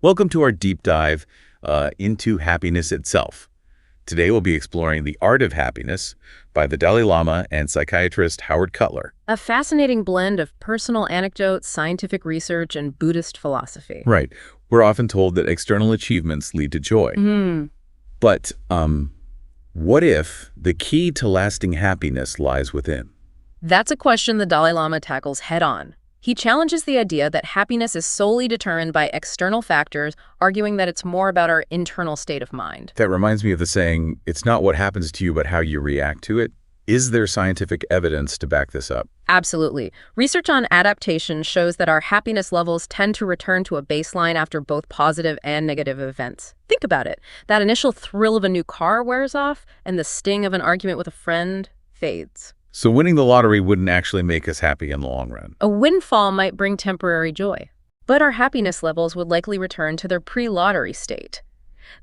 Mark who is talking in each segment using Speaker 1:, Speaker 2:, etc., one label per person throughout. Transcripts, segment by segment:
Speaker 1: Welcome to our deep dive into happiness itself. Today we'll be exploring The Art of Happiness by the Dalai Lama and psychiatrist Howard Cutler.
Speaker 2: A fascinating blend of personal anecdotes, scientific research, and Buddhist philosophy.
Speaker 1: Right. We're often told that external achievements lead to joy. But what if the key to lasting happiness lies within?
Speaker 2: That's a question the Dalai Lama tackles head-on. He challenges the idea that happiness is solely determined by external factors, arguing that it's more about our internal state of mind.
Speaker 1: That reminds me of the saying, it's not what happens to you, but how you react to it. Is there scientific evidence to back this up?
Speaker 2: Absolutely. Research on adaptation shows that our happiness levels tend to return to a baseline after both positive and negative events. Think about it. That initial thrill of a new car wears off, and the sting of an argument with a friend fades.
Speaker 1: So winning the lottery wouldn't actually make us happy in the long run.
Speaker 2: A windfall might bring temporary joy, but our happiness levels would likely return to their pre-lottery state.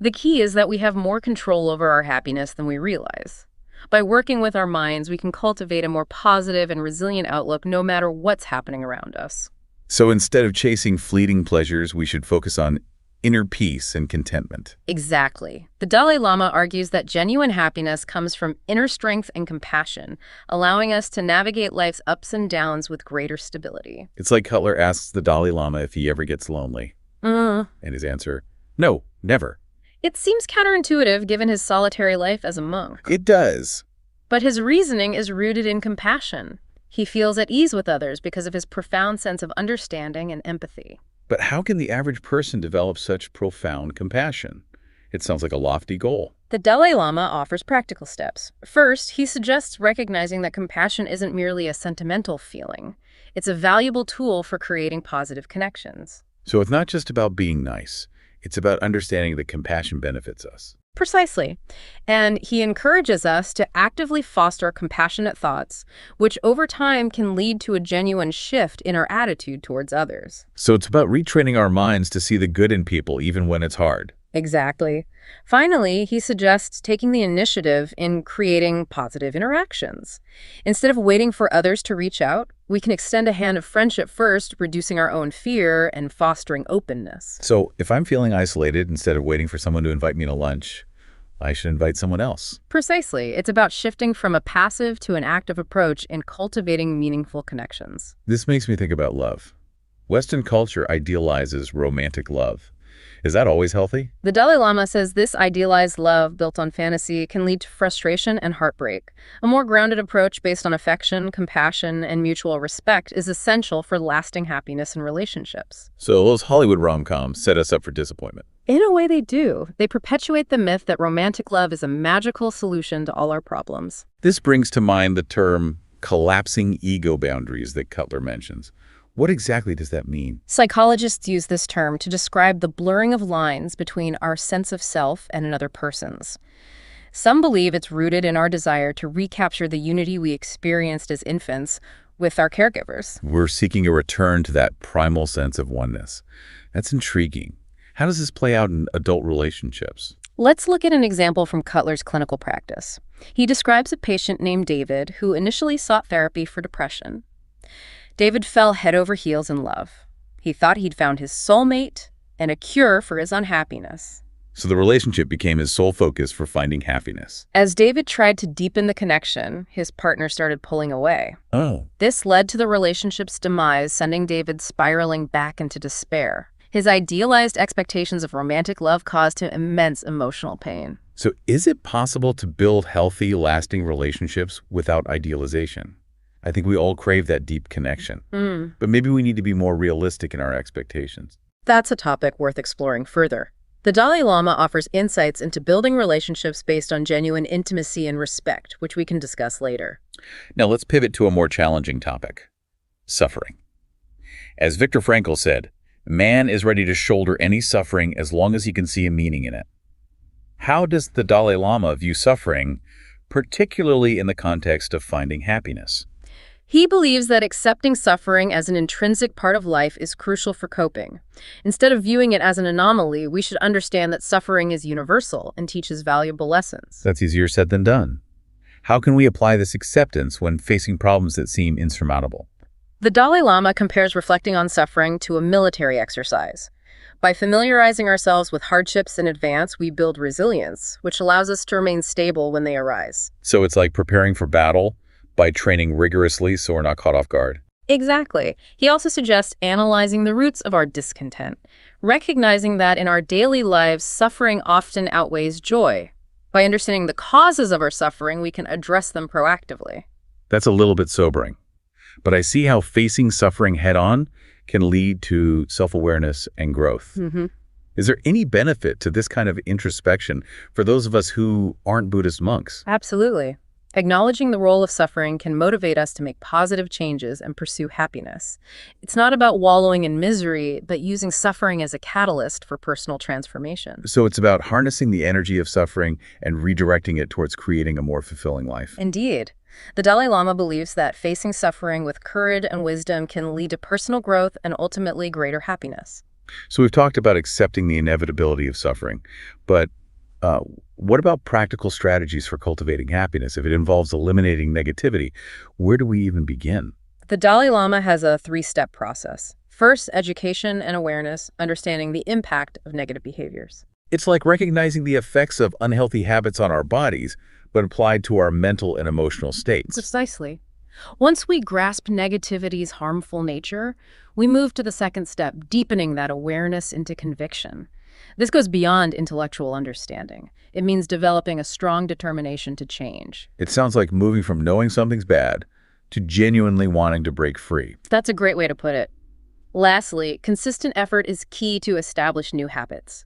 Speaker 2: The key is that we have more control over our happiness than we realize. By working with our minds, we can cultivate a more positive and resilient outlook no matter what's happening around us.
Speaker 1: So instead of chasing fleeting pleasures, we should focus on inner peace and contentment.
Speaker 2: Exactly. The Dalai Lama argues that genuine happiness comes from inner strength and compassion, allowing us to navigate life's ups and downs with greater stability.
Speaker 1: It's like Cutler asks the Dalai Lama if he ever gets lonely. And his answer, no, never.
Speaker 2: It seems counterintuitive given his solitary life as a monk.
Speaker 1: It does.
Speaker 2: But his reasoning is rooted in compassion. He feels at ease with others because of his profound sense of understanding and empathy.
Speaker 1: But how can the average person develop such profound compassion? It sounds like a lofty goal.
Speaker 2: The Dalai Lama offers practical steps. First, he suggests recognizing that compassion isn't merely a sentimental feeling. It's a valuable tool for creating positive connections.
Speaker 1: So it's not just about being nice. It's about understanding that compassion benefits us.
Speaker 2: Precisely. And he encourages us to actively foster compassionate thoughts, which over time can lead to a genuine shift in our attitude towards others.
Speaker 1: So it's about retraining our minds to see the good in people even when it's hard.
Speaker 2: Exactly. Finally, he suggests taking the initiative in creating positive interactions. Instead of waiting for others to reach out, we can extend a hand of friendship first, reducing our own fear and fostering openness.
Speaker 1: So if I'm feeling isolated, instead of waiting for someone to invite me to lunch, I should invite someone else.
Speaker 2: Precisely. It's about shifting from a passive to an active approach in cultivating meaningful connections.
Speaker 1: This makes me think about love. Western culture idealizes romantic love. Is that always healthy?
Speaker 2: The Dalai Lama says this idealized love built on fantasy can lead to frustration and heartbreak. A more grounded approach based on affection, compassion, and mutual respect is essential for lasting happiness in relationships.
Speaker 1: So those Hollywood rom-coms set us up for disappointment.
Speaker 2: In a way, they do. They perpetuate the myth that romantic love is a magical solution to all our problems.
Speaker 1: This brings to mind the term collapsing ego boundaries that Cutler mentions. What exactly does that mean?
Speaker 2: Psychologists use this term to describe the blurring of lines between our sense of self and another person's. Some believe it's rooted in our desire to recapture the unity we experienced as infants with our caregivers.
Speaker 1: We're seeking a return to that primal sense of oneness. That's intriguing. How does this play out in adult relationships?
Speaker 2: Let's look at an example from Cutler's clinical practice. He describes a patient named David who initially sought therapy for depression. David fell head over heels in love. He thought he'd found his soulmate and a cure for his unhappiness.
Speaker 1: So the relationship became his sole focus for finding happiness.
Speaker 2: As David tried to deepen the connection, his partner started pulling away.
Speaker 1: Oh.
Speaker 2: This led to the relationship's demise, sending David spiraling back into despair. His idealized expectations of romantic love caused him immense emotional pain.
Speaker 1: So is it possible to build healthy, lasting relationships without idealization? I think we all crave that deep connection. But maybe we need to be more realistic in our expectations.
Speaker 2: That's a topic worth exploring further. The Dalai Lama offers insights into building relationships based on genuine intimacy and respect, which we can discuss later.
Speaker 1: Now let's pivot to a more challenging topic: suffering. As Viktor Frankl said, man is ready to shoulder any suffering as long as he can see a meaning in it. How does the Dalai Lama view suffering, particularly in the context of finding happiness?
Speaker 2: He believes that accepting suffering as an intrinsic part of life is crucial for coping. Instead of viewing it as an anomaly, we should understand that suffering is universal and teaches valuable lessons.
Speaker 1: That's easier said than done. How can we apply this acceptance when facing problems that seem insurmountable?
Speaker 2: The Dalai Lama compares reflecting on suffering to a military exercise. By familiarizing ourselves with hardships in advance, we build resilience, which allows us to remain stable when they arise.
Speaker 1: So it's like preparing for battle by training rigorously so we're not caught off guard.
Speaker 2: Exactly. He also suggests analyzing the roots of our discontent, recognizing that in our daily lives, suffering often outweighs joy. By understanding the causes of our suffering, we can address them proactively.
Speaker 1: That's a little bit sobering. But I see how facing suffering head-on can lead to self-awareness and growth. Is there any benefit to this kind of introspection for those of us who aren't Buddhist monks?
Speaker 2: Absolutely. Acknowledging the role of suffering can motivate us to make positive changes and pursue happiness. It's not about wallowing in misery, but using suffering as a catalyst for personal transformation.
Speaker 1: So it's about harnessing the energy of suffering and redirecting it towards creating a more fulfilling life.
Speaker 2: Indeed. The Dalai Lama believes that facing suffering with courage and wisdom can lead to personal growth and ultimately greater happiness.
Speaker 1: So we've talked about accepting the inevitability of suffering, but what about practical strategies for cultivating happiness? If it involves eliminating negativity, where do we even begin?
Speaker 2: The Dalai Lama has a three-step process. First, education and awareness, understanding the impact of negative behaviors.
Speaker 1: It's like recognizing the effects of unhealthy habits on our bodies, but applied to our mental and emotional states.
Speaker 2: Precisely. Once we grasp negativity's harmful nature, we move to the second step, deepening that awareness into conviction. This goes beyond intellectual understanding. It means developing a strong determination to change.
Speaker 1: It sounds like moving from knowing something's bad to genuinely wanting to break free.
Speaker 2: That's a great way to put it. Lastly, consistent effort is key to establish new habits.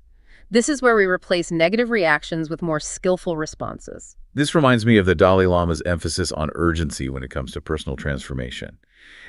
Speaker 2: This is where we replace negative reactions with more skillful responses.
Speaker 1: This reminds me of the Dalai Lama's emphasis on urgency when it comes to personal transformation.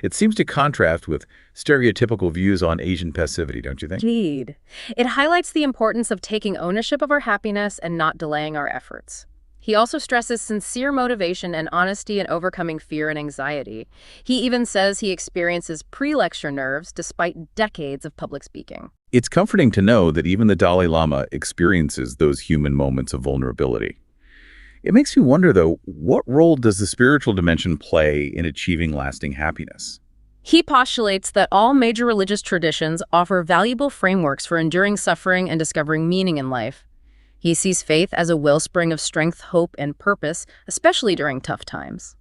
Speaker 1: It seems to contrast with stereotypical views on Asian passivity, don't you think?
Speaker 2: Indeed. It highlights the importance of taking ownership of our happiness and not delaying our efforts. He also stresses sincere motivation and honesty in overcoming fear and anxiety. He even says he experiences pre-lecture nerves despite decades of public speaking.
Speaker 1: It's comforting to know that even the Dalai Lama experiences those human moments of vulnerability. It makes me wonder, though, what role does the spiritual dimension play in achieving lasting happiness?
Speaker 2: He postulates that all major religious traditions offer valuable frameworks for enduring suffering and discovering meaning in life. He sees faith as a wellspring of strength, hope, and purpose, especially during tough times.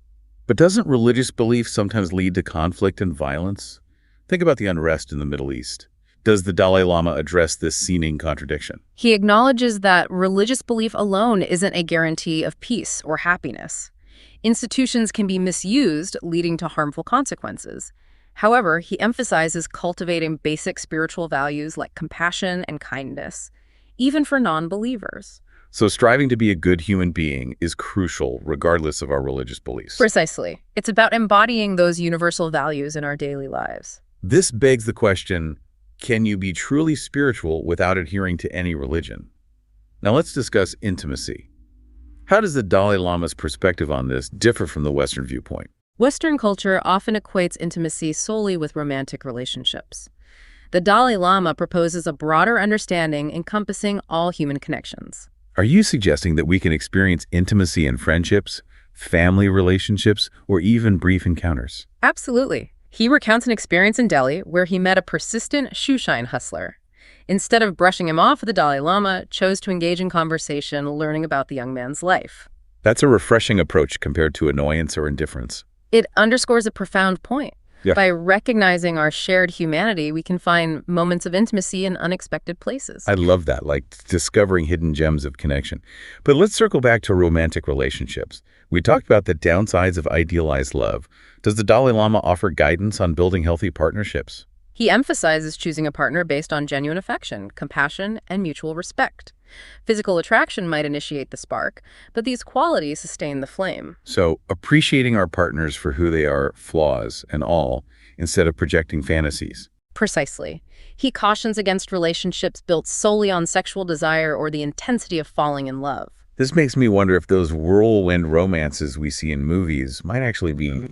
Speaker 1: But doesn't religious belief sometimes lead to conflict and violence? Think about the unrest in the Middle East. Does the Dalai Lama address this seeming contradiction?
Speaker 2: He acknowledges that religious belief alone isn't a guarantee of peace or happiness. Institutions can be misused, leading to harmful consequences. However, he emphasizes cultivating basic spiritual values like compassion and kindness, even for non-believers.
Speaker 1: So striving to be a good human being is crucial regardless of our religious beliefs.
Speaker 2: Precisely. It's about embodying those universal values in our daily lives.
Speaker 1: This begs the question, can you be truly spiritual without adhering to any religion? Now let's discuss intimacy. How does the Dalai Lama's perspective on this differ from the Western viewpoint?
Speaker 2: Western culture often equates intimacy solely with romantic relationships. The Dalai Lama proposes a broader understanding encompassing all human connections.
Speaker 1: Are you suggesting that we can experience intimacy in friendships, family relationships, or even brief encounters?
Speaker 2: Absolutely. He recounts an experience in Delhi where he met a persistent shoeshine hustler. Instead of brushing him off, the Dalai Lama chose to engage in conversation, learning about the young man's life.
Speaker 1: That's a refreshing approach compared to annoyance or indifference.
Speaker 2: It underscores a profound point.
Speaker 1: Yeah.
Speaker 2: By recognizing our shared humanity, we can find moments of intimacy in unexpected places.
Speaker 1: I love that, like discovering hidden gems of connection. But let's circle back to romantic relationships. We talked about the downsides of idealized love. Does the Dalai Lama offer guidance on building healthy partnerships?
Speaker 2: He emphasizes choosing a partner based on genuine affection, compassion, and mutual respect. Physical attraction might initiate the spark, but these qualities sustain the flame.
Speaker 1: So appreciating our partners for who they are, flaws and all, instead of projecting fantasies.
Speaker 2: Precisely. He cautions against relationships built solely on sexual desire or the intensity of falling in love.
Speaker 1: This makes me wonder if those whirlwind romances we see in movies might actually be...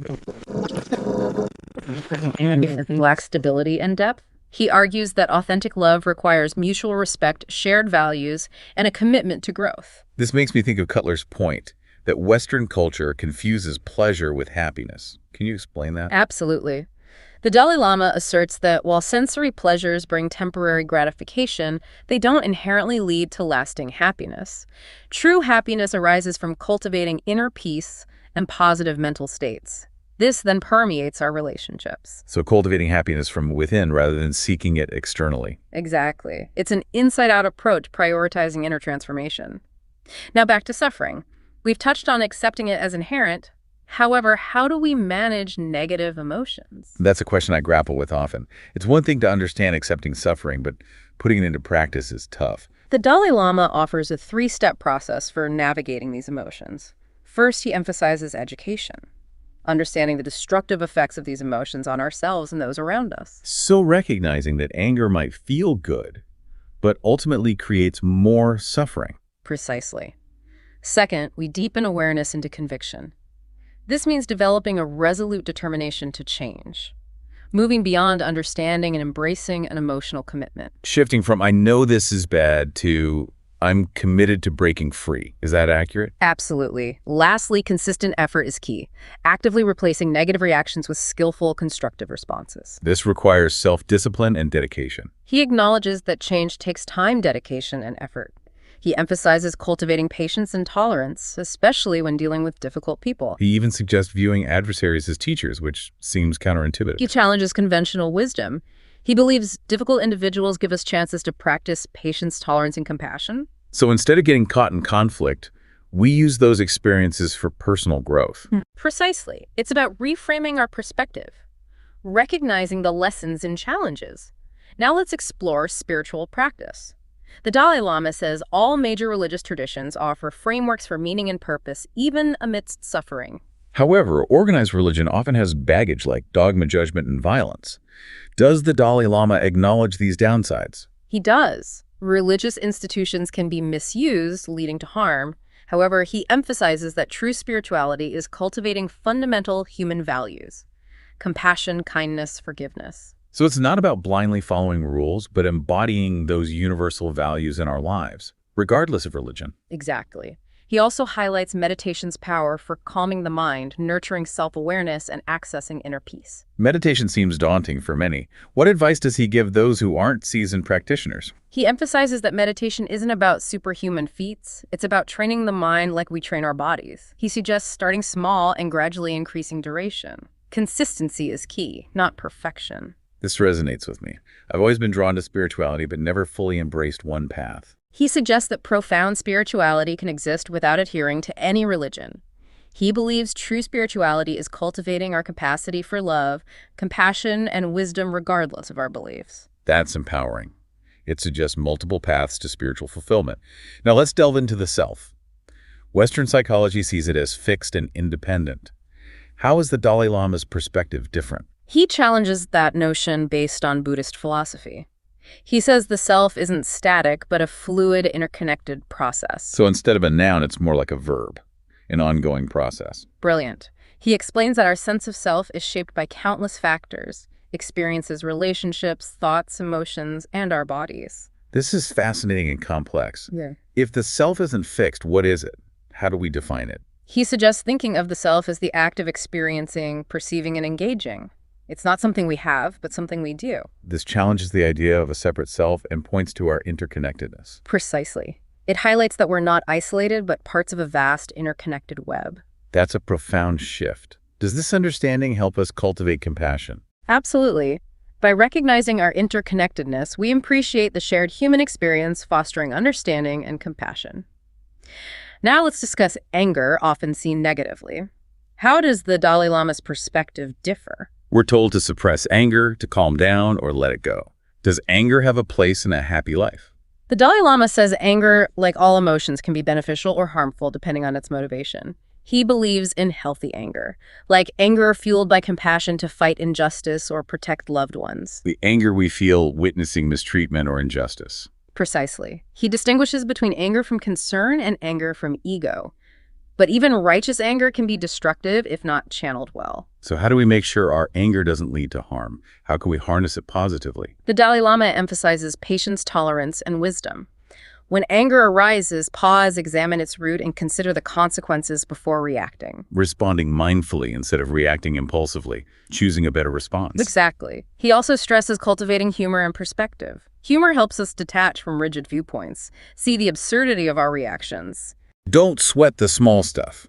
Speaker 2: lack stability and depth. He argues that authentic love requires mutual respect, shared values, and a commitment to growth.
Speaker 1: This makes me think of Cutler's point that Western culture confuses pleasure with happiness. Can you explain that?
Speaker 2: Absolutely. The Dalai Lama asserts that while sensory pleasures bring temporary gratification, they don't inherently lead to lasting happiness. True happiness arises from cultivating inner peace and positive mental states. This then permeates our relationships.
Speaker 1: So cultivating happiness from within rather than seeking it externally.
Speaker 2: Exactly. It's an inside-out approach prioritizing inner transformation. Now back to suffering. We've touched on accepting it as inherent. However, how do we manage negative emotions?
Speaker 1: That's a question I grapple with often. It's one thing to understand accepting suffering, but putting it into practice is tough.
Speaker 2: The Dalai Lama offers a 3-step process for navigating these emotions. First, he emphasizes education, understanding the destructive effects of these emotions on ourselves and those around us.
Speaker 1: So recognizing that anger might feel good, but ultimately creates more suffering.
Speaker 2: Precisely. Second, we deepen awareness into conviction. This means developing a resolute determination to change, moving beyond understanding and embracing an emotional commitment.
Speaker 1: Shifting from "I know this is bad" to "I'm committed to breaking free." Is that accurate?
Speaker 2: Absolutely. Lastly, consistent effort is key, actively replacing negative reactions with skillful, constructive responses.
Speaker 1: This requires self-discipline and dedication.
Speaker 2: He acknowledges that change takes time, dedication, and effort. He emphasizes cultivating patience and tolerance, especially when dealing with difficult people.
Speaker 1: He even suggests viewing adversaries as teachers, which seems counterintuitive.
Speaker 2: He challenges conventional wisdom. He believes difficult individuals give us chances to practice patience, tolerance, and compassion.
Speaker 1: So instead of getting caught in conflict, we use those experiences for personal growth.
Speaker 2: Precisely. It's about reframing our perspective, recognizing the lessons and challenges. Now let's explore spiritual practice. The Dalai Lama says all major religious traditions offer frameworks for meaning and purpose, even amidst suffering.
Speaker 1: However, organized religion often has baggage like dogma, judgment, and violence. Does the Dalai Lama acknowledge these downsides?
Speaker 2: He does. Religious institutions can be misused, leading to harm. However, he emphasizes that true spirituality is cultivating fundamental human values: compassion, kindness, forgiveness.
Speaker 1: So it's not about blindly following rules, but embodying those universal values in our lives, regardless of religion.
Speaker 2: Exactly. He also highlights meditation's power for calming the mind, nurturing self-awareness, and accessing inner peace.
Speaker 1: Meditation seems daunting for many. What advice does he give those who aren't seasoned practitioners?
Speaker 2: He emphasizes that meditation isn't about superhuman feats. It's about training the mind like we train our bodies. He suggests starting small and gradually increasing duration. Consistency is key, not perfection.
Speaker 1: This resonates with me. I've always been drawn to spirituality, but never fully embraced one path.
Speaker 2: He suggests that profound spirituality can exist without adhering to any religion. He believes true spirituality is cultivating our capacity for love, compassion, and wisdom regardless of our beliefs.
Speaker 1: That's empowering. It suggests multiple paths to spiritual fulfillment. Now let's delve into the self. Western psychology sees it as fixed and independent. How is the Dalai Lama's perspective different?
Speaker 2: He challenges that notion based on Buddhist philosophy. He says the self isn't static, but a fluid, interconnected process.
Speaker 1: So instead of a noun, it's more like a verb, an ongoing process.
Speaker 2: Brilliant. He explains that our sense of self is shaped by countless factors: experiences, relationships, thoughts, emotions, and our bodies.
Speaker 1: This is fascinating and complex.
Speaker 2: Yeah.
Speaker 1: If the self isn't fixed, what is it? How do we define it?
Speaker 2: He suggests thinking of the self as the act of experiencing, perceiving, and engaging. It's not something we have, but something we do.
Speaker 1: This challenges the idea of a separate self and points to our interconnectedness.
Speaker 2: Precisely. It highlights that we're not isolated, but parts of a vast, interconnected web.
Speaker 1: That's a profound shift. Does this understanding help us cultivate compassion?
Speaker 2: Absolutely. By recognizing our interconnectedness, we appreciate the shared human experience, fostering understanding and compassion. Now let's discuss anger, often seen negatively. How does the Dalai Lama's perspective differ?
Speaker 1: We're told to suppress anger, to calm down, or let it go. Does anger have a place in a happy life?
Speaker 2: The Dalai Lama says anger, like all emotions, can be beneficial or harmful depending on its motivation. He believes in healthy anger, like anger fueled by compassion to fight injustice or protect loved ones.
Speaker 1: The anger we feel witnessing mistreatment or injustice.
Speaker 2: Precisely. He distinguishes between anger from concern and anger from ego. But even righteous anger can be destructive if not channeled well.
Speaker 1: So how do we make sure our anger doesn't lead to harm? How can we harness it positively?
Speaker 2: The Dalai Lama emphasizes patience, tolerance, and wisdom. When anger arises, pause, examine its root, and consider the consequences before reacting.
Speaker 1: Responding mindfully instead of reacting impulsively, choosing a better response.
Speaker 2: Exactly. He also stresses cultivating humor and perspective. Humor helps us detach from rigid viewpoints, see the absurdity of our reactions.
Speaker 3: Don't sweat the small stuff.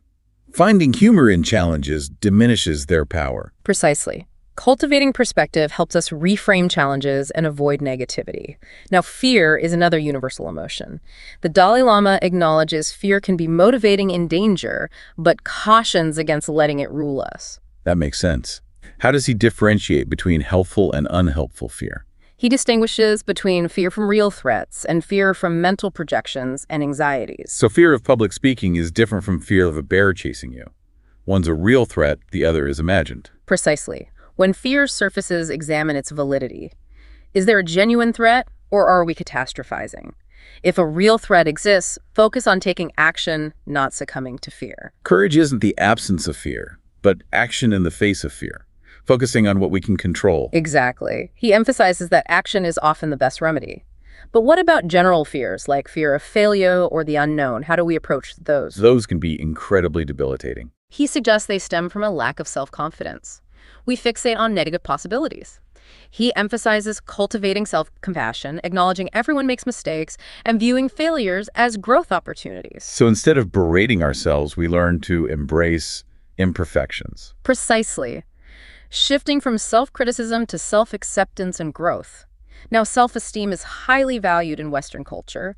Speaker 3: Finding humor in challenges diminishes their power.
Speaker 2: Precisely. Cultivating perspective helps us reframe challenges and avoid negativity. Now, fear is another universal emotion. The Dalai Lama acknowledges fear can be motivating in danger, but cautions against letting it rule us.
Speaker 3: That makes sense. How does he differentiate between helpful and unhelpful fear?
Speaker 2: He distinguishes between fear from real threats and fear from mental projections and anxieties.
Speaker 3: So fear of public speaking is different from fear of a bear chasing you. One's a real threat, the other is imagined.
Speaker 2: Precisely. When fear surfaces, examine its validity. Is there a genuine threat, or are we catastrophizing? If a real threat exists, focus on taking action, not succumbing to fear.
Speaker 3: Courage isn't the absence of fear, but action in the face of fear, focusing on what we can control.
Speaker 2: Exactly. He emphasizes that action is often the best remedy. But what about general fears, like fear of failure or the unknown? How do we approach those?
Speaker 3: Those can be incredibly debilitating.
Speaker 2: He suggests they stem from a lack of self-confidence. We fixate on negative possibilities. He emphasizes cultivating self-compassion, acknowledging everyone makes mistakes, and viewing failures as growth opportunities.
Speaker 3: So instead of berating ourselves, we learn to embrace imperfections.
Speaker 2: Precisely. Shifting from self-criticism to self-acceptance and growth. Now, self-esteem is highly valued in Western culture.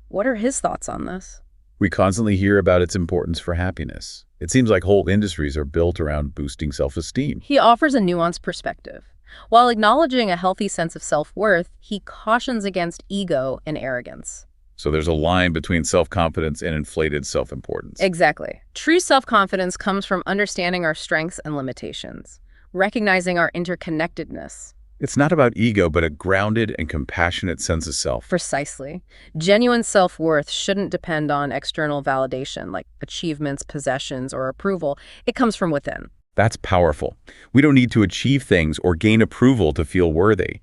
Speaker 2: What are his thoughts on this?
Speaker 3: We constantly hear about its importance for happiness. It seems like whole industries are built around boosting self-esteem.
Speaker 2: He offers a nuanced perspective. While acknowledging a healthy sense of self-worth, he cautions against ego and arrogance.
Speaker 3: So there's a line between self-confidence and inflated self-importance.
Speaker 2: Exactly. True self-confidence comes from understanding our strengths and limitations, recognizing our interconnectedness.
Speaker 3: It's not about ego, but a grounded and compassionate sense of self.
Speaker 2: Precisely. Genuine self-worth shouldn't depend on external validation, like achievements, possessions, or approval. It comes from within.
Speaker 3: That's powerful. We don't need to achieve things or gain approval to feel worthy.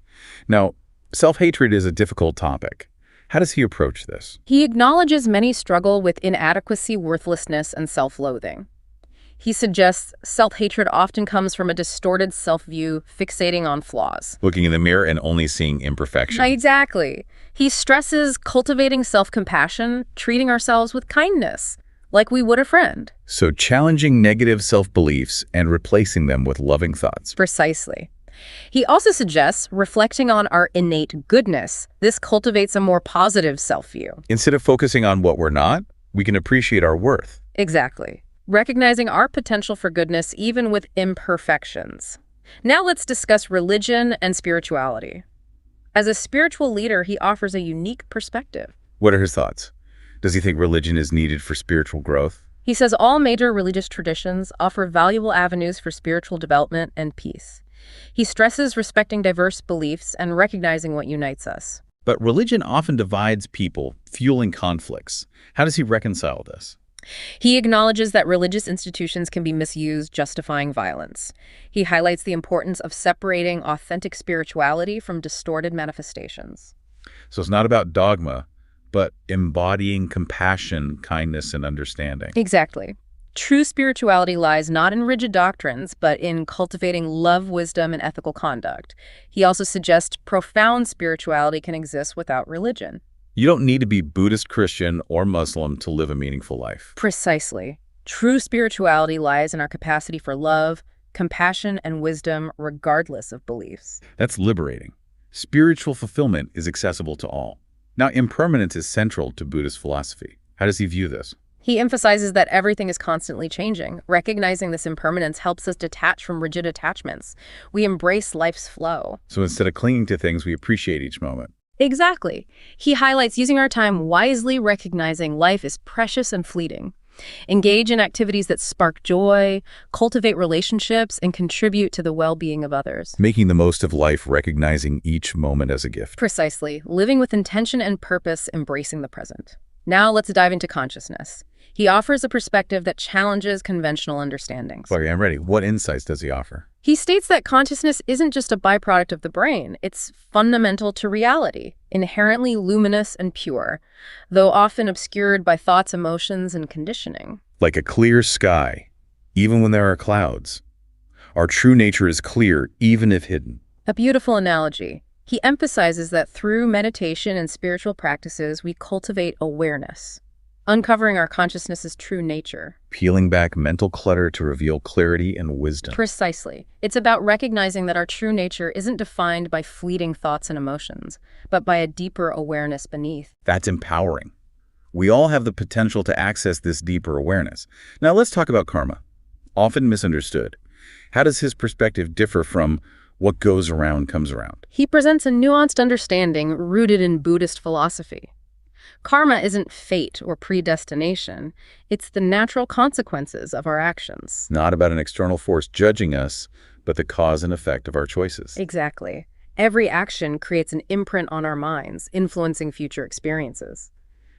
Speaker 3: Now, self-hatred is a difficult topic. How does he approach this?
Speaker 2: He acknowledges many struggle with inadequacy, worthlessness, and self-loathing. He suggests self-hatred often comes from a distorted self-view, fixating on flaws.
Speaker 3: Looking in the mirror and only seeing imperfection.
Speaker 2: Exactly. He stresses cultivating self-compassion, treating ourselves with kindness, like we would a friend.
Speaker 3: So challenging negative self-beliefs and replacing them with loving thoughts.
Speaker 2: Precisely. He also suggests reflecting on our innate goodness. This cultivates a more positive self-view.
Speaker 3: Instead of focusing on what we're not, we can appreciate our worth.
Speaker 2: Exactly. Recognizing our potential for goodness even with imperfections. Now let's discuss religion and spirituality. As a spiritual leader, he offers a unique perspective.
Speaker 3: What are his thoughts? Does he think religion is needed for spiritual growth?
Speaker 2: He says all major religious traditions offer valuable avenues for spiritual development and peace. He stresses respecting diverse beliefs and recognizing what unites us.
Speaker 3: But religion often divides people, fueling conflicts. How does he reconcile this?
Speaker 2: He acknowledges that religious institutions can be misused, justifying violence. He highlights the importance of separating authentic spirituality from distorted manifestations.
Speaker 3: So it's not about dogma, but embodying compassion, kindness, and understanding.
Speaker 2: Exactly. True spirituality lies not in rigid doctrines, but in cultivating love, wisdom, and ethical conduct. He also suggests profound spirituality can exist without religion.
Speaker 3: You don't need to be Buddhist, Christian, or Muslim to live a meaningful life.
Speaker 2: Precisely. True spirituality lies in our capacity for love, compassion, and wisdom, regardless of beliefs.
Speaker 3: That's liberating. Spiritual fulfillment is accessible to all. Now, impermanence is central to Buddhist philosophy. How does he view this?
Speaker 2: He emphasizes that everything is constantly changing. Recognizing this impermanence helps us detach from rigid attachments. We embrace life's flow.
Speaker 3: So instead of clinging to things, we appreciate each moment.
Speaker 2: Exactly. He highlights using our time wisely, recognizing life is precious and fleeting. Engage in activities that spark joy, cultivate relationships, and contribute to the well-being of others.
Speaker 3: Making the most of life, recognizing each moment as a gift.
Speaker 2: Precisely. Living with intention and purpose, embracing the present. Now let's dive into consciousness. He offers a perspective that challenges conventional understandings.
Speaker 3: Okay, I'm ready. What insights does he offer?
Speaker 2: He states that consciousness isn't just a byproduct of the brain, it's fundamental to reality, inherently luminous and pure, though often obscured by thoughts, emotions, and conditioning.
Speaker 3: Like a clear sky, even when there are clouds. Our true nature is clear, even if hidden.
Speaker 2: A beautiful analogy. He emphasizes that through meditation and spiritual practices, we cultivate awareness, uncovering our consciousness's true nature.
Speaker 3: Peeling back mental clutter to reveal clarity and wisdom.
Speaker 2: Precisely. It's about recognizing that our true nature isn't defined by fleeting thoughts and emotions, but by a deeper awareness beneath.
Speaker 3: That's empowering. We all have the potential to access this deeper awareness. Now let's talk about karma. Often misunderstood. How does his perspective differ from what goes around comes around?
Speaker 2: He presents a nuanced understanding rooted in Buddhist philosophy. Karma isn't fate or predestination. It's the natural consequences of our actions.
Speaker 3: Not about an external force judging us, but the cause and effect of our choices.
Speaker 2: Exactly. Every action creates an imprint on our minds, influencing future experiences.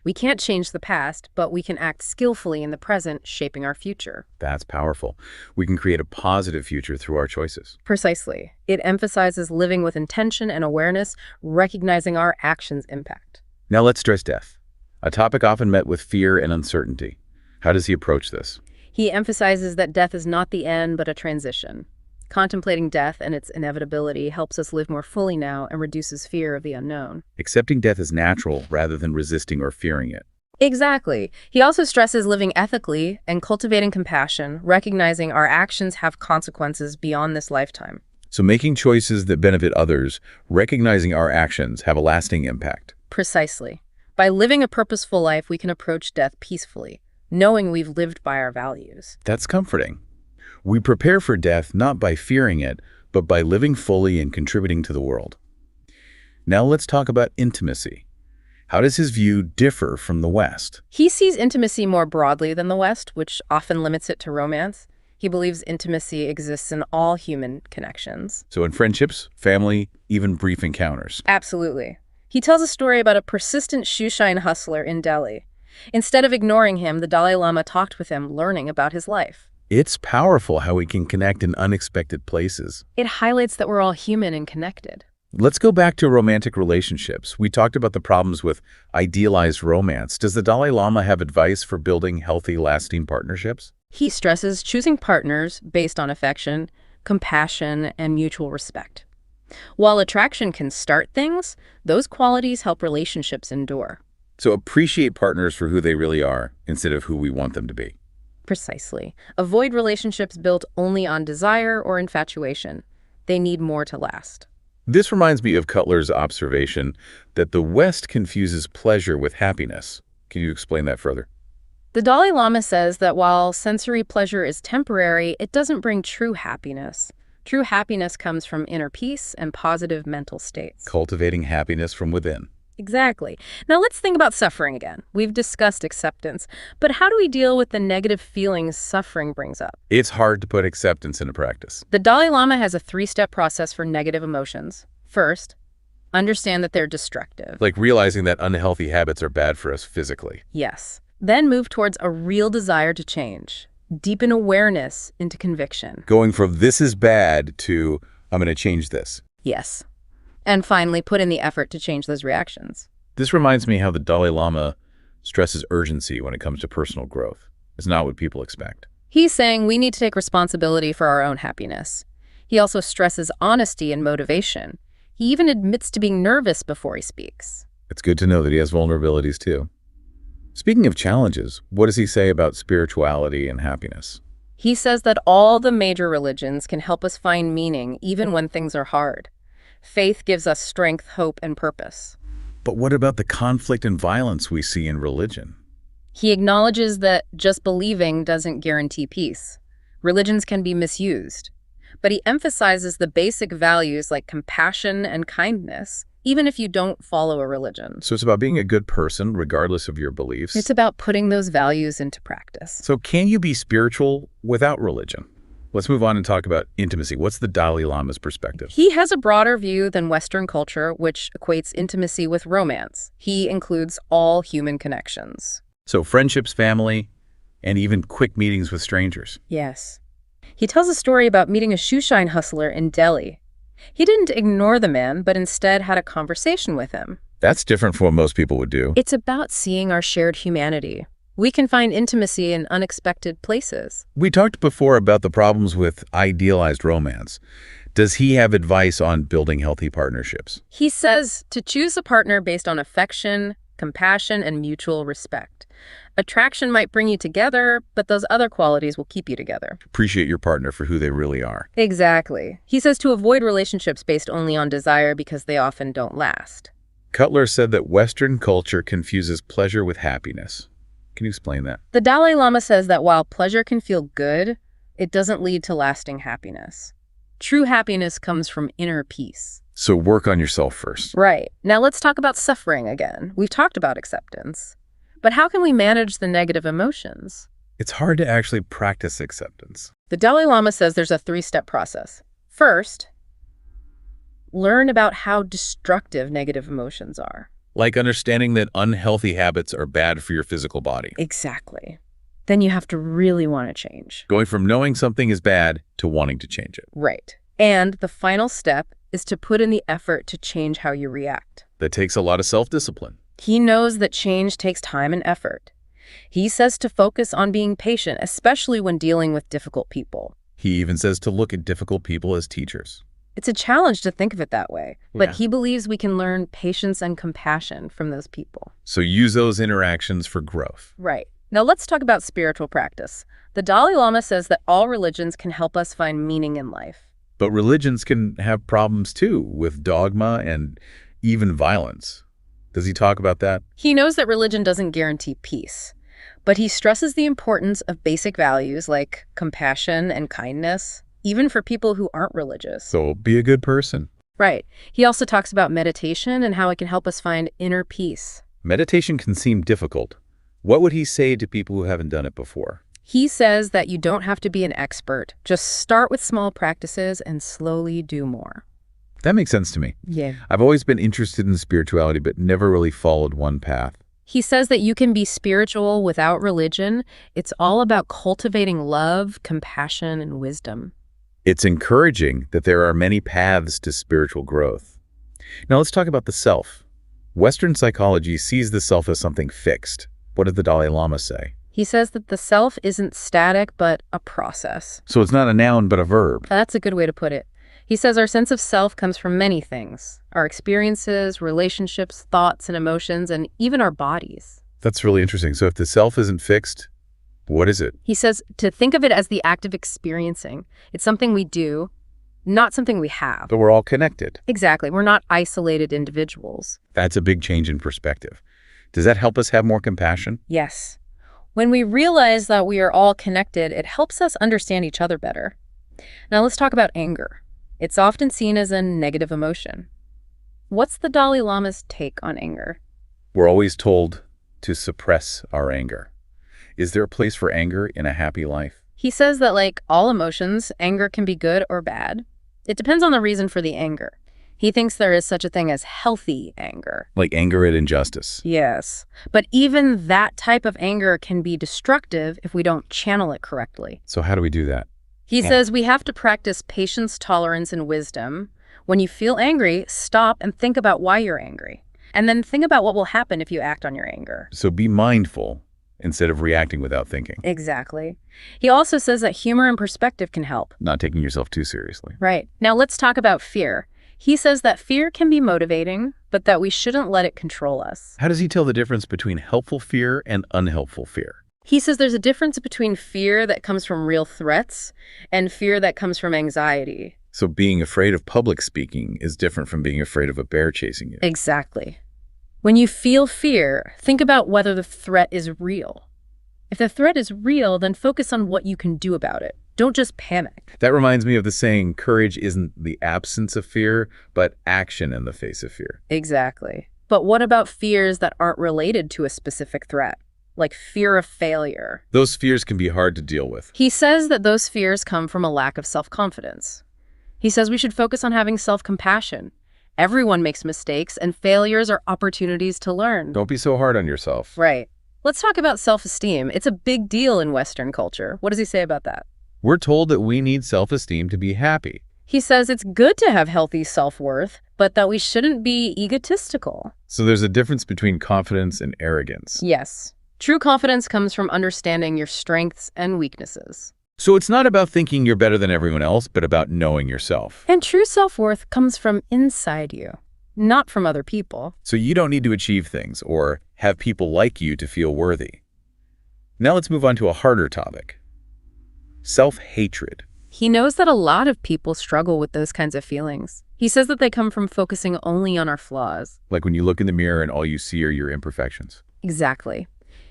Speaker 2: We can't change the past, but we can act skillfully in the present, shaping our future.
Speaker 3: That's powerful. We can create a positive future through our choices.
Speaker 2: Precisely. It emphasizes living with intention and awareness, recognizing our actions' impact.
Speaker 3: Now let's address death, a topic often met with fear and uncertainty. How does he approach this?
Speaker 2: He emphasizes that death is not the end, but a transition. Contemplating death and its inevitability helps us live more fully now and reduces fear of the unknown.
Speaker 3: Accepting death as natural rather than resisting or fearing it.
Speaker 2: Exactly. He also stresses living ethically and cultivating compassion, recognizing our actions have consequences beyond this lifetime.
Speaker 3: So making choices that benefit others, recognizing our actions have a lasting impact.
Speaker 2: Precisely. By living a purposeful life, we can approach death peacefully, knowing we've lived by our values.
Speaker 3: That's comforting. We prepare for death not by fearing it, but by living fully and contributing to the world. Now let's talk about intimacy. How does his view differ from the West?
Speaker 2: He sees intimacy more broadly than the West, which often limits it to romance. He believes intimacy exists in all human connections.
Speaker 3: So in friendships, family, even brief encounters.
Speaker 2: Absolutely. He tells a story about a persistent shoeshine hustler in Delhi. Instead of ignoring him, the Dalai Lama talked with him, learning about his life.
Speaker 3: It's powerful how we can connect in unexpected places.
Speaker 2: It highlights that we're all human and connected.
Speaker 3: Let's go back to romantic relationships. We talked about the problems with idealized romance. Does the Dalai Lama have advice for building healthy, lasting partnerships?
Speaker 2: He stresses choosing partners based on affection, compassion, and mutual respect. While attraction can start things, those qualities help relationships endure.
Speaker 3: So appreciate partners for who they really are instead of who we want them to be.
Speaker 2: Precisely. Avoid relationships built only on desire or infatuation. They need more to last.
Speaker 3: This reminds me of Cutler's observation that the West confuses pleasure with happiness. Can you explain that further?
Speaker 2: The Dalai Lama says that while sensory pleasure is temporary, it doesn't bring true happiness. True happiness comes from inner peace and positive mental states.
Speaker 3: Cultivating happiness from within.
Speaker 2: Exactly. Now let's think about suffering again. We've discussed acceptance, but how do we deal with the negative feelings suffering brings up?
Speaker 3: It's hard to put acceptance into practice.
Speaker 2: The Dalai Lama has a 3-step process for negative emotions. First, understand that they're destructive.
Speaker 3: Like realizing that unhealthy habits are bad for us physically.
Speaker 2: Yes. Then move towards a real desire to change. Deepen awareness into conviction.
Speaker 3: Going from this is bad to I'm going to change this.
Speaker 2: Yes. And finally, put in the effort to change those reactions.
Speaker 3: This reminds me how the Dalai Lama stresses urgency when it comes to personal growth. It's not what people expect.
Speaker 2: He's saying we need to take responsibility for our own happiness. He also stresses honesty and motivation. He even admits to being nervous before he speaks.
Speaker 3: It's good to know that he has vulnerabilities too. Speaking of challenges, what does he say about spirituality and happiness?
Speaker 2: He says that all the major religions can help us find meaning even when things are hard. Faith gives us strength, hope, and purpose.
Speaker 3: But what about the conflict and violence we see in religion?
Speaker 2: He acknowledges that just believing doesn't guarantee peace. Religions can be misused. But he emphasizes the basic values like compassion and kindness, even if you don't follow a religion.
Speaker 3: So it's about being a good person regardless of your beliefs.
Speaker 2: It's about putting those values into practice.
Speaker 3: So can you be spiritual without religion? Let's move on and talk about intimacy. What's the Dalai Lama's perspective?
Speaker 2: He has a broader view than Western culture, which equates intimacy with romance. He includes all human connections.
Speaker 3: So friendships, family, and even quick meetings with strangers.
Speaker 2: Yes. He tells a story about meeting a shoeshine hustler in Delhi. He didn't ignore the man, but instead had a conversation with him.
Speaker 3: That's different from what most people would do.
Speaker 2: It's about seeing our shared humanity. We can find intimacy in unexpected places.
Speaker 3: We talked before about the problems with idealized romance. Does he have advice on building healthy partnerships?
Speaker 2: He says to choose a partner based on affection, compassion, and mutual respect. Attraction might bring you together, but those other qualities will keep you together.
Speaker 3: Appreciate your partner for who they really are.
Speaker 2: Exactly. He says to avoid relationships based only on desire because they often don't last.
Speaker 3: Cutler said that Western culture confuses pleasure with happiness. Can you explain that?
Speaker 2: The Dalai Lama says that while pleasure can feel good, it doesn't lead to lasting happiness. True happiness comes from inner peace.
Speaker 3: So work on yourself first.
Speaker 2: Right. Now let's talk about suffering again. We've talked about acceptance. But how can we manage the negative emotions?
Speaker 3: It's hard to actually practice acceptance.
Speaker 2: The Dalai Lama says there's a three-step process. First, learn about how destructive negative emotions are.
Speaker 3: Like understanding that unhealthy habits are bad for your physical body.
Speaker 2: Exactly. Then you have to really want to change.
Speaker 3: Going from knowing something is bad to wanting to change it.
Speaker 2: Right. And the final step is to put in the effort to change how you react.
Speaker 3: That takes a lot of self-discipline.
Speaker 2: He knows that change takes time and effort. He says to focus on being patient, especially when dealing with difficult people.
Speaker 3: He even says to look at difficult people as teachers.
Speaker 2: It's a challenge to think of it that way, but
Speaker 3: Yeah.
Speaker 2: he believes we can learn patience and compassion from those people.
Speaker 3: So use those interactions for growth.
Speaker 2: Right. Now let's talk about spiritual practice. The Dalai Lama says that all religions can help us find meaning in life.
Speaker 3: But religions can have problems too, with dogma and even violence. Does he talk about that?
Speaker 2: He knows that religion doesn't guarantee peace, but he stresses the importance of basic values like compassion and kindness, even for people who aren't religious.
Speaker 3: So be a good person.
Speaker 2: Right. He also talks about meditation and how it can help us find inner peace.
Speaker 3: Meditation can seem difficult. What would he say to people who haven't done it before?
Speaker 2: He says that you don't have to be an expert. Just start with small practices and slowly do more.
Speaker 3: That makes sense to me.
Speaker 2: Yeah.
Speaker 3: I've always been interested in spirituality, but never really followed one path.
Speaker 2: He says that you can be spiritual without religion. It's all about cultivating love, compassion, and wisdom.
Speaker 3: It's encouraging that there are many paths to spiritual growth. Now let's talk about the self. Western psychology sees the self as something fixed. What did the Dalai Lama say?
Speaker 2: He says that the self isn't static, but a process.
Speaker 3: So it's not a noun, but a verb.
Speaker 2: That's a good way to put it. He says our sense of self comes from many things: our experiences, relationships, thoughts, and emotions, and even our bodies.
Speaker 3: That's really interesting. So if the self isn't fixed, what is it?
Speaker 2: He says to think of it as the act of experiencing. It's something we do, not something we have.
Speaker 3: But we're all connected.
Speaker 2: Exactly. We're not isolated individuals.
Speaker 3: That's a big change in perspective. Does that help us have more compassion?
Speaker 2: Yes. When we realize that we are all connected, it helps us understand each other better. Now let's talk about anger. It's often seen as a negative emotion. What's the Dalai Lama's take on anger?
Speaker 3: We're always told to suppress our anger. Is there a place for anger in a happy life?
Speaker 2: He says that like all emotions, anger can be good or bad. It depends on the reason for the anger. He thinks there is such a thing as healthy anger.
Speaker 3: Like anger at injustice.
Speaker 2: Yes. But even that type of anger can be destructive if we don't channel it correctly.
Speaker 3: So how do we do that?
Speaker 2: He says we have to practice patience, tolerance, and wisdom. When you feel angry, stop and think about why you're angry. And then think about what will happen if you act on your anger.
Speaker 3: So be mindful instead of reacting without thinking.
Speaker 2: Exactly. He also says that humor and perspective can help.
Speaker 3: Not taking yourself too seriously.
Speaker 2: Right. Now let's talk about fear. He says that fear can be motivating, but that we shouldn't let it control us.
Speaker 3: How does he tell the difference between helpful fear and unhelpful fear?
Speaker 2: He says there's a difference between fear that comes from real threats and fear that comes from anxiety.
Speaker 3: So being afraid of public speaking is different from being afraid of a bear chasing you.
Speaker 2: Exactly. When you feel fear, think about whether the threat is real. If the threat is real, then focus on what you can do about it. Don't just panic.
Speaker 3: That reminds me of the saying, courage isn't the absence of fear, but action in the face of fear.
Speaker 2: Exactly. But what about fears that aren't related to a specific threat? like fear of failure.
Speaker 3: Those fears can be hard to deal with.
Speaker 2: He says that those fears come from a lack of self-confidence. He says we should focus on having self-compassion. Everyone makes mistakes, and failures are opportunities to learn.
Speaker 3: Don't be so hard on yourself.
Speaker 2: Right. Let's talk about self-esteem. It's a big deal in Western culture. What does he say about that?
Speaker 3: We're told that we need self-esteem to be happy.
Speaker 2: He says it's good to have healthy self-worth, but that we shouldn't be egotistical.
Speaker 3: So there's a difference between confidence and arrogance.
Speaker 2: Yes. True confidence comes from understanding your strengths and weaknesses.
Speaker 3: So it's not about thinking you're better than everyone else, but about knowing yourself.
Speaker 2: And true self-worth comes from inside you, not from other people.
Speaker 3: So you don't need to achieve things or have people like you to feel worthy. Now let's move on to a harder topic. Self-hatred.
Speaker 2: He knows that a lot of people struggle with those kinds of feelings. He says that they come from focusing only on our flaws.
Speaker 3: Like when you look in the mirror and all you see are your imperfections.
Speaker 2: Exactly.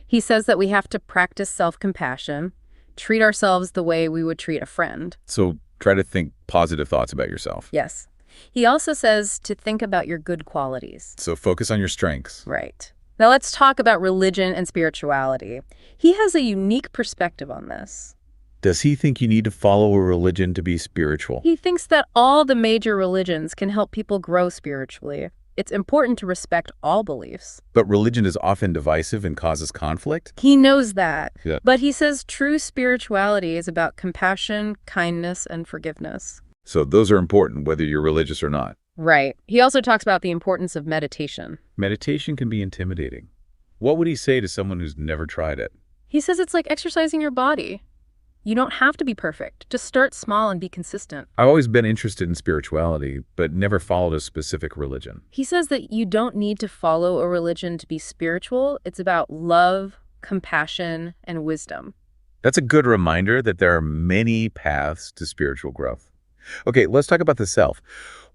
Speaker 2: He says that we have to practice self-compassion, treat ourselves the way we would treat a friend.
Speaker 3: So try to think positive thoughts about yourself.
Speaker 2: Yes. He also says to think about your good qualities.
Speaker 3: So focus on your strengths.
Speaker 2: Right. Now let's talk about religion and spirituality. He has a unique perspective on this.
Speaker 3: Does he think you need to follow a religion to be spiritual?
Speaker 2: He thinks that all the major religions can help people grow spiritually. It's important to respect all beliefs.
Speaker 3: But religion is often divisive and causes conflict?
Speaker 2: He knows that.
Speaker 3: Yeah.
Speaker 2: But he says true spirituality is about compassion, kindness, and forgiveness.
Speaker 3: So those are important whether you're religious or not.
Speaker 2: Right. He also talks about the importance of meditation.
Speaker 3: Meditation can be intimidating. What would he say to someone who's never tried it?
Speaker 2: He says it's like exercising your body. You don't have to be perfect. Just start small and be consistent.
Speaker 3: I've always been interested in spirituality, but never followed a specific religion.
Speaker 2: He says that you don't need to follow a religion to be spiritual. It's about love, compassion, and wisdom.
Speaker 3: That's a good reminder that there are many paths to spiritual growth. Okay, let's talk about the self.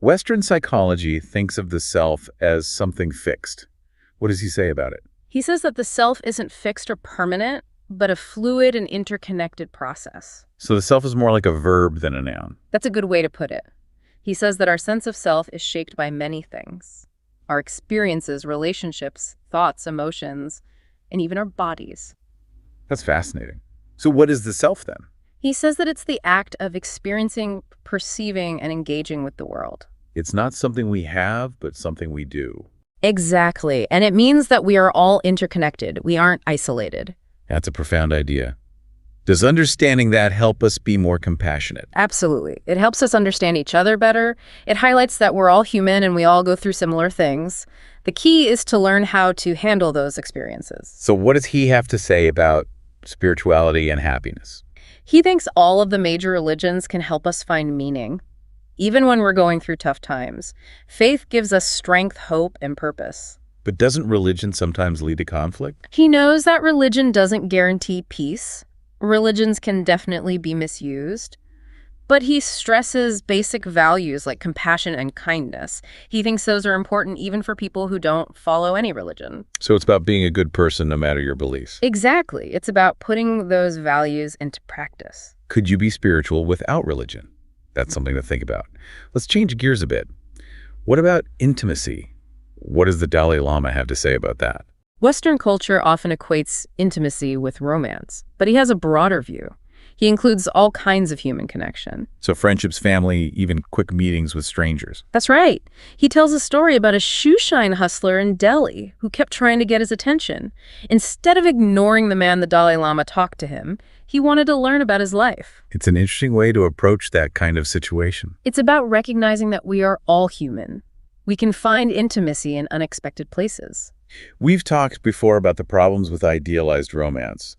Speaker 3: Western psychology thinks of the self as something fixed. What does he say about it?
Speaker 2: He says that the self isn't fixed or permanent, but a fluid and interconnected process.
Speaker 3: So the self is more like a verb than a noun.
Speaker 2: That's a good way to put it. He says that our sense of self is shaped by many things. Our experiences, relationships, thoughts, emotions, and even our bodies.
Speaker 3: That's fascinating. So what is the self then?
Speaker 2: He says that it's the act of experiencing, perceiving, and engaging with the world.
Speaker 3: It's not something we have, but something we do.
Speaker 2: Exactly. And it means that we are all interconnected. We aren't isolated.
Speaker 3: That's a profound idea. Does understanding that help us be more compassionate?
Speaker 2: Absolutely. It helps us understand each other better. It highlights that we're all human and we all go through similar things. The key is to learn how to handle those experiences.
Speaker 3: So what does he have to say about spirituality and happiness?
Speaker 2: He thinks all of the major religions can help us find meaning. Even when we're going through tough times, faith gives us strength, hope, and purpose.
Speaker 3: But doesn't religion sometimes lead to conflict?
Speaker 2: He knows that religion doesn't guarantee peace. Religions can definitely be misused. But he stresses basic values like compassion and kindness. He thinks those are important even for people who don't follow any religion.
Speaker 3: So it's about being a good person no matter your beliefs.
Speaker 2: Exactly. It's about putting those values into practice.
Speaker 3: Could you be spiritual without religion? That's something to think about. Let's change gears a bit. What about intimacy? What does the Dalai Lama have to say about that?
Speaker 2: Western culture often equates intimacy with romance, but he has a broader view. He includes all kinds of human connection.
Speaker 3: So friendships, family, even quick meetings with strangers.
Speaker 2: That's right. He tells a story about a shoeshine hustler in Delhi who kept trying to get his attention. Instead of ignoring the man the Dalai Lama talked to him, he wanted to learn about his life.
Speaker 3: It's an interesting way to approach that kind of situation.
Speaker 2: It's about recognizing that we are all human. We can find intimacy in unexpected places.
Speaker 3: We've talked before about the problems with idealized romance.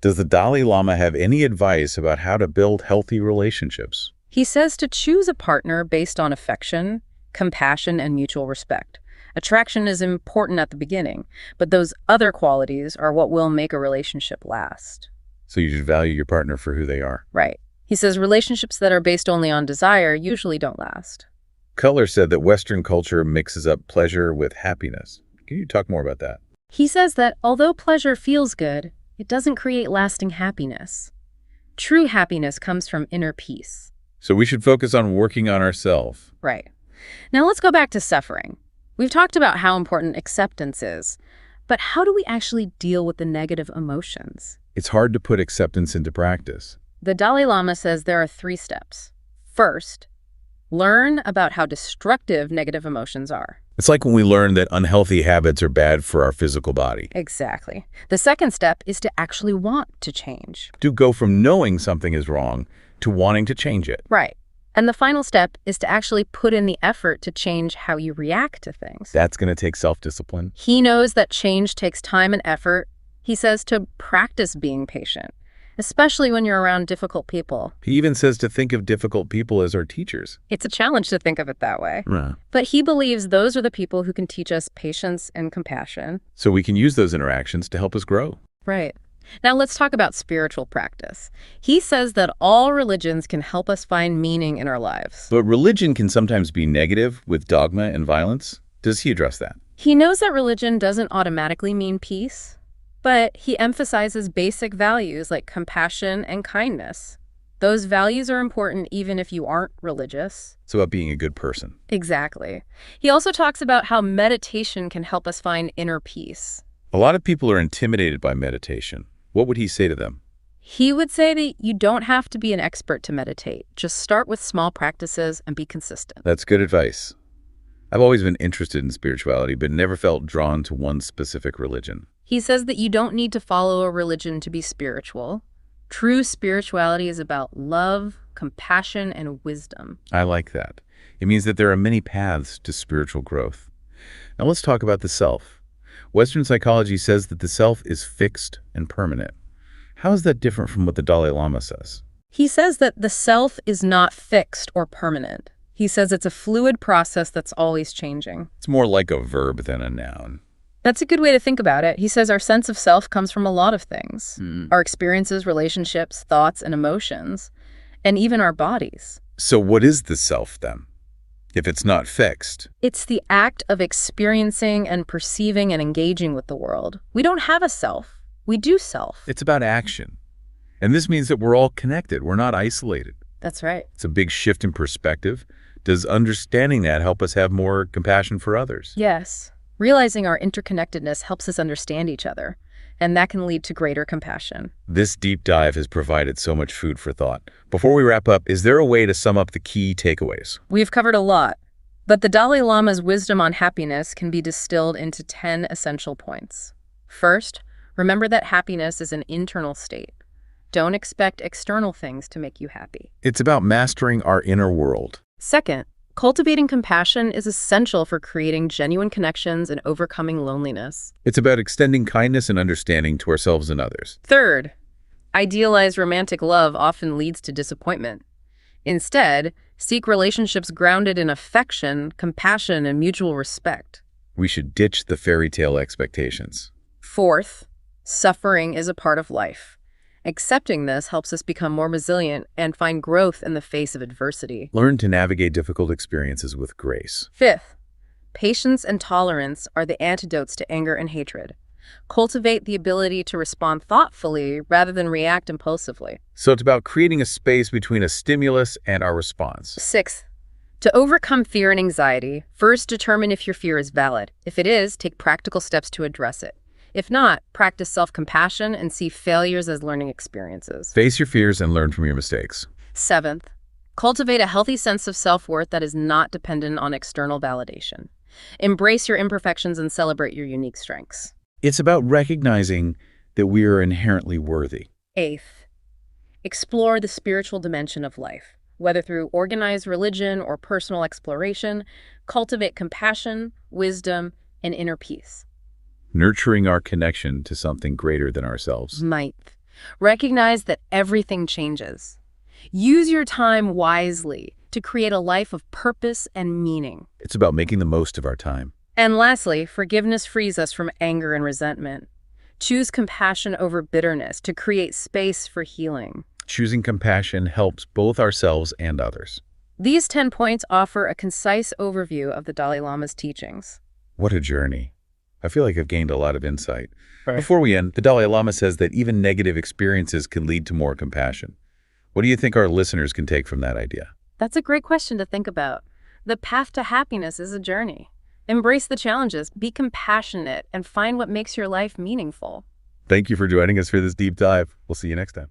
Speaker 3: Does the Dalai Lama have any advice about how to build healthy relationships?
Speaker 2: He says to choose a partner based on affection, compassion, and mutual respect. Attraction is important at the beginning, but those other qualities are what will make a relationship last.
Speaker 3: So you should value your partner for who they are.
Speaker 2: Right. He says relationships that are based only on desire usually don't last.
Speaker 3: Cutler said that Western culture mixes up pleasure with happiness. Can you talk more about that?
Speaker 2: He says that although pleasure feels good, it doesn't create lasting happiness. True happiness comes from inner peace.
Speaker 3: So we should focus on working on ourselves.
Speaker 2: Right. Now let's go back to suffering. We've talked about how important acceptance is, But how do we actually deal with the negative emotions?
Speaker 3: It's hard to put acceptance into practice.
Speaker 2: The Dalai Lama says there are 3 steps. First, learn about how destructive negative emotions are.
Speaker 3: It's like when we learn that unhealthy habits are bad for our physical body.
Speaker 2: Exactly. The second step is to actually want to change.
Speaker 3: To go from knowing something is wrong to wanting to change it.
Speaker 2: Right. And the final step is to actually put in the effort to change how you react to things.
Speaker 3: That's going to take self-discipline.
Speaker 2: He knows that change takes time and effort. He says to practice being patient, especially when you're around difficult people.
Speaker 3: He even says to think of difficult people as our teachers.
Speaker 2: It's a challenge to think of it that way.
Speaker 3: Yeah.
Speaker 2: But he believes those are the people who can teach us patience and compassion.
Speaker 3: So we can use those interactions to help us grow.
Speaker 2: Right. Now let's talk about spiritual practice. He says that all religions can help us find meaning in our lives.
Speaker 3: But religion can sometimes be negative with dogma and violence. Does he address that?
Speaker 2: He knows that religion doesn't automatically mean peace, but he emphasizes basic values like compassion and kindness. Those values are important even if you aren't religious.
Speaker 3: It's about being a good person.
Speaker 2: Exactly. He also talks about how meditation can help us find inner peace.
Speaker 3: A lot of people are intimidated by meditation. What would he say to them?
Speaker 2: He would say that you don't have to be an expert to meditate. Just start with small practices and be consistent.
Speaker 3: That's good advice. I've always been interested in spirituality, but never felt drawn to one specific religion.
Speaker 2: He says that you don't need to follow a religion to be spiritual. True spirituality is about love, compassion, and wisdom.
Speaker 3: I like that. It means that there are many paths to spiritual growth. Now let's talk about the self. Western psychology says that the self is fixed and permanent. How is that different from what the Dalai Lama says?
Speaker 2: He says that the self is not fixed or permanent. He says it's a fluid process that's always changing.
Speaker 3: It's more like a verb than a noun.
Speaker 2: That's a good way to think about it. He says our sense of self comes from a lot of things. Our experiences, relationships, thoughts, and emotions, and even our bodies.
Speaker 3: So what is the self then? If it's not fixed?
Speaker 2: It's the act of experiencing and perceiving and engaging with the world. We don't have a self. We do self.
Speaker 3: It's about action. And this means that we're all connected. We're not isolated.
Speaker 2: That's right.
Speaker 3: It's a big shift in perspective. Does understanding that help us have more compassion for others?
Speaker 2: Yes. Realizing our interconnectedness helps us understand each other, and that can lead to greater compassion.
Speaker 3: This deep dive has provided so much food for thought. Before we wrap up, is there a way to sum up the key takeaways?
Speaker 2: We've covered a lot, but the Dalai Lama's wisdom on happiness can be distilled into 10 essential points. First, remember that happiness is an internal state. Don't expect external things to make you happy.
Speaker 3: It's about mastering our inner world.
Speaker 2: Second, cultivating compassion is essential for creating genuine connections and overcoming loneliness.
Speaker 3: It's about extending kindness and understanding to ourselves and others.
Speaker 2: Third, idealized romantic love often leads to disappointment. Instead, seek relationships grounded in affection, compassion, and mutual respect.
Speaker 3: We should ditch the fairy tale expectations.
Speaker 2: Fourth, suffering is a part of life. Accepting this helps us become more resilient and find growth in the face of adversity.
Speaker 3: Learn to navigate difficult experiences with grace.
Speaker 2: Fifth, patience and tolerance are the antidotes to anger and hatred. Cultivate the ability to respond thoughtfully rather than react impulsively.
Speaker 3: So it's about creating a space between a stimulus and our response.
Speaker 2: Sixth, to overcome fear and anxiety, first determine if your fear is valid. If it is, take practical steps to address it. If not, practice self-compassion and see failures as learning experiences.
Speaker 3: Face your fears and learn from your mistakes.
Speaker 2: Seventh, cultivate a healthy sense of self-worth that is not dependent on external validation. Embrace your imperfections and celebrate your unique strengths.
Speaker 3: It's about recognizing that we are inherently worthy.
Speaker 2: Eighth, explore the spiritual dimension of life. Whether through organized religion or personal exploration, cultivate compassion, wisdom, and inner peace.
Speaker 3: Nurturing our connection to something greater than ourselves.
Speaker 2: Ninth, recognize that everything changes. Use your time wisely to create a life of purpose and meaning.
Speaker 3: It's about making the most of our time.
Speaker 2: And lastly, forgiveness frees us from anger and resentment. Choose compassion over bitterness to create space for healing.
Speaker 3: Choosing compassion helps both ourselves and others.
Speaker 2: These 10 points offer a concise overview of the Dalai Lama's teachings.
Speaker 3: What a journey. I feel like I've gained a lot of insight. Right. Before we end, the Dalai Lama says that even negative experiences can lead to more compassion. What do you think our listeners can take from that idea?
Speaker 2: That's a great question to think about. The path to happiness is a journey. Embrace the challenges, be compassionate, and find what makes your life meaningful.
Speaker 3: Thank you for joining us for this deep dive. We'll see you next time.